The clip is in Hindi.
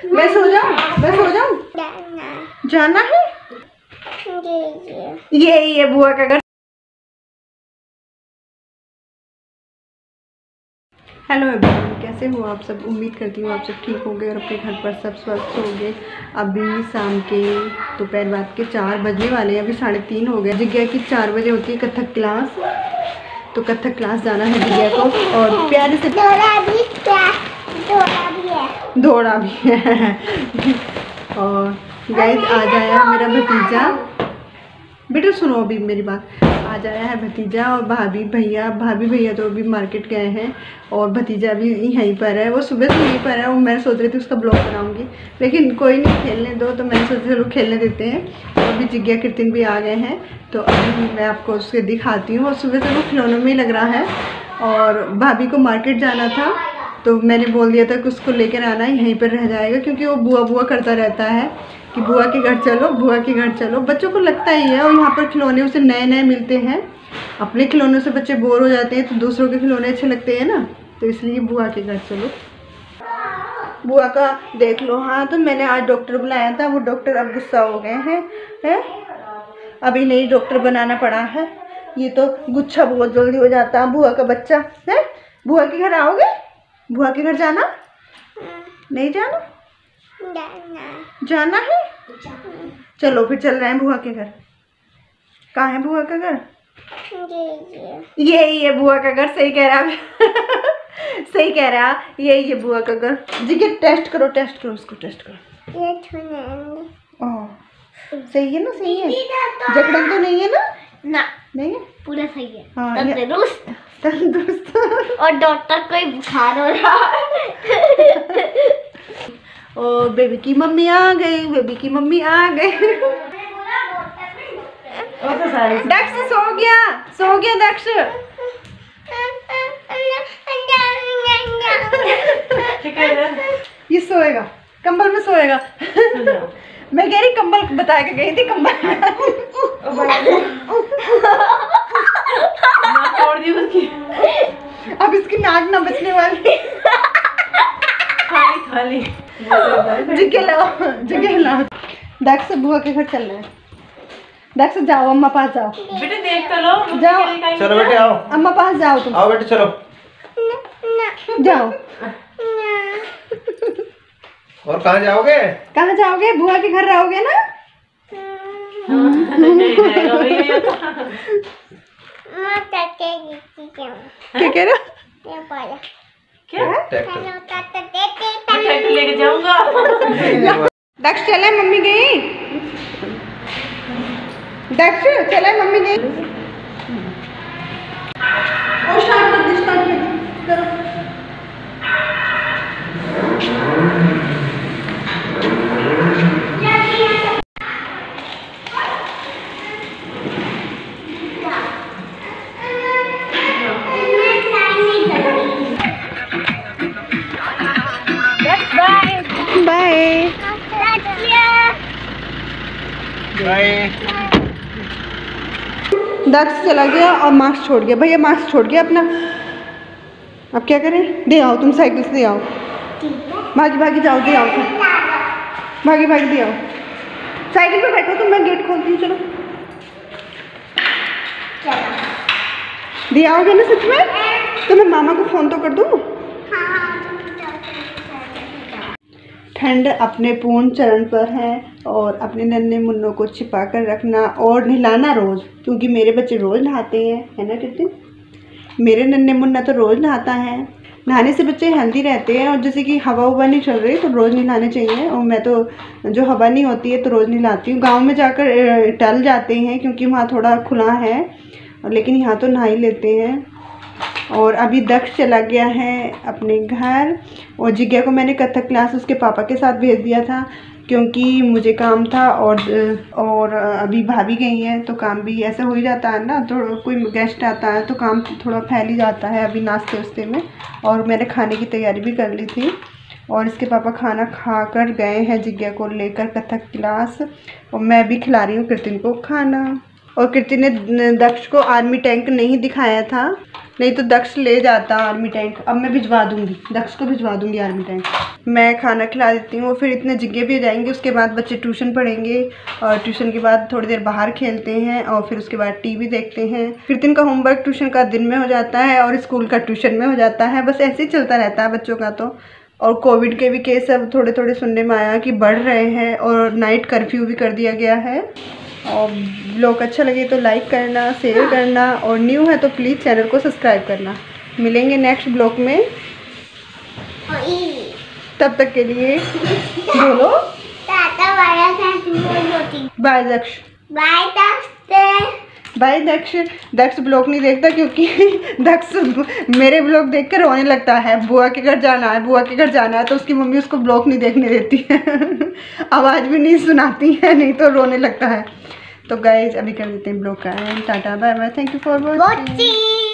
मैं सो जाऊं जाना है। ये बुआ का घर। हेलो एवरीवन, कैसे हो आप सब। उम्मीद करती हूँ आप सब ठीक होंगे और अपने घर पर सब स्वस्थ होंगे। अभी शाम के दोपहर बाद के 4 बजने वाले हैं, अभी 3:30 हो गए। जिज्ञा की 4 बजे होती है कथक क्लास, तो कथक क्लास जाना है जिज्ञा को। और प्यारे से दौड़ा भी है और गाइस आज आया मेरा भतीजा। बेटा सुनो अभी मेरी बात। आज आया है भतीजा और भाभी भैया तो अभी मार्केट गए हैं और भतीजा भी यहीं पर है। वो सुबह से यहीं पर है और मैं सोच रही थी उसका ब्लॉग बनाऊंगी, लेकिन कोई नहीं, खेलने दो। तो मैंने सोचा चलो खेलने देते हैं। तो अभी जिज्ञा कीर्तन भी आ गए हैं, तो अभी मैं आपको उसके दिखाती हूँ। और सुबह से वो खिलौनों में ही लग रहा है और भाभी को मार्केट जाना था, तो मैंने बोल दिया था कि उसको लेकर आना, यहीं पर रह जाएगा, क्योंकि वो बुआ करता रहता है कि बुआ के घर चलो, बुआ के घर चलो। बच्चों को लगता ही है, और यहाँ पर खिलौने उसे नए मिलते हैं। अपने खिलौनों से बच्चे बोर हो जाते हैं, तो दूसरों के खिलौने अच्छे लगते हैं ना, तो इसलिए बुआ के घर चलो। बुआ का देख लो। हाँ, तो मैंने आज डॉक्टर बुलाया था, वो डॉक्टर अब गुस्सा हो गए हैं। अभी नहीं डॉक्टर बनाना पड़ा है। ये तो गुच्छा बहुत जल्दी हो जाता है बुआ का बच्चा है। बुआ के घर आओगे? बुआ के घर जाना नहीं जाना? जाना है। चलो फिर चल रहे हैं बुआ के घर। कहाँ है बुआ का घर? यही है बुआ का घर। सही कह रहा सही कह रहा, यही है बुआ का घर। जी के टेस्ट करो उसको टेस्ट करो। ओह सही है ना? सही है, जकड़न तो नहीं है ना? नहीं है, पूरा सही है। हाँ, तंदुरुस्त और डॉक्टर को ही बुखार हो रहा है। और बेबी की मम्मी आ गई, दक्ष सो गया दक्ष। ये सोएगा, कंबल में सोएगा। मैं कह रही कंबल बता के गई थी, कंबल छोड़ दी उसकी। अब इसकी नाक ना बचने वाली। खाली जगह लाओ। दक्ष बुआ के घर चल रहे हैं। दक्ष जाओ, अम्मा पास जाओ। बेटे देख तो लो, जाओ। चलो बेटे आओ, अम्मा पास जाओ तुम। आओ बेटे चलो जाओ। और कहाँ जाओगे? बुआ के घर रहोगे ना? क्या कह रहे हो? लेके जाऊंगा। दक्ष चले, मम्मी गई। दक्ष चले, मम्मी गई। और स्टार्ट करो। बाय। दक्ष चला गया और मास्क छोड़ गया। भैया मास्क छोड़ गया अपना। अब क्या करें? दे आओ, तुम साइकिल से दे आओ। भागी जाओ, दे आओ। भागी दे आओ। साइकिल पे बैठो तुम, मैं गेट खोलती हूँ। चलो दे आओगे ना सच में? तो मैं मामा को फोन तो कर दूँ। ठंड अपने पूर्ण चरण पर है और अपने नन्हे मुन्नों को छिपा कर रखना और नहलाना रोज़, क्योंकि मेरे बच्चे रोज़ नहाते हैं, है ना कीर्ति? मेरे नन्हे मुन्ना तो रोज़ नहाता है। नहाने से बच्चे हेल्दी रहते हैं। और जैसे कि हवा नहीं चल रही तो रोज़ नहलाने चाहिए। और मैं तो जो हवा नहीं होती है तो रोज़ नहलाती हूँ। गाँव में जाकर टल जाते हैं क्योंकि वहाँ थोड़ा खुला है, लेकिन यहाँ तो नहा ही लेते हैं। और अभी दक्ष चला गया है अपने घर। और जिज्ञा को मैंने कथक क्लास उसके पापा के साथ भेज दिया था, क्योंकि मुझे काम था। और अभी भाभी गई हैं, तो काम भी ऐसा हो ही जाता है ना। तो कोई गेस्ट आता है तो काम थोड़ा फैल ही जाता है अभी नाश्ते वास्ते में। और मैंने खाने की तैयारी भी कर ली थी। और इसके पापा खाना खा कर गए हैं जिज्ञा को लेकर कथक क्लास। और मैं भी खिला रही हूँ कीर्तिन को खाना। और कीर्ति ने दक्ष को आर्मी टैंक नहीं दिखाया था, नहीं तो दक्ष ले जाता आर्मी टैंक। अब मैं भिजवा दूंगी, दक्ष को भिजवा दूंगी आर्मी टैंक। मैं खाना खिला देती हूँ, फिर इतने जिग्गे भी जाएंगे। उसके बाद बच्चे ट्यूशन पढ़ेंगे और ट्यूशन के बाद थोड़ी देर बाहर खेलते हैं और फिर उसके बाद टीवी देखते हैं। फिर दिन का होमवर्क ट्यूशन का दिन में हो जाता है और स्कूल का ट्यूशन में हो जाता है। बस ऐसे ही चलता रहता है बच्चों का तो। और कोविड के भी केस अब थोड़े थोड़े सुनने में आया कि बढ़ रहे हैं और नाइट कर्फ्यू भी कर दिया गया है। और ब्लॉग अच्छा लगे तो लाइक करना, शेयर करना और न्यू है तो प्लीज़ चैनल को सब्सक्राइब करना। मिलेंगे नेक्स्ट ब्लॉग में, तब तक के लिए बोलो बाय दक्ष। बाय दक्ष। बाय दक्ष। दक्ष ब्लॉग नहीं देखता क्योंकि दक्ष मेरे ब्लॉग देख कर रोने लगता है। बुआ के घर जाना है, बुआ के घर जाना है, तो उसकी मम्मी उसको ब्लॉग नहीं देखने देती है आवाज़ भी नहीं सुनाती है, नहीं तो रोने लगता है। तो गाइज अभी कर देते हैं ब्लॉग का end. Tata bye bye, thank you for watching.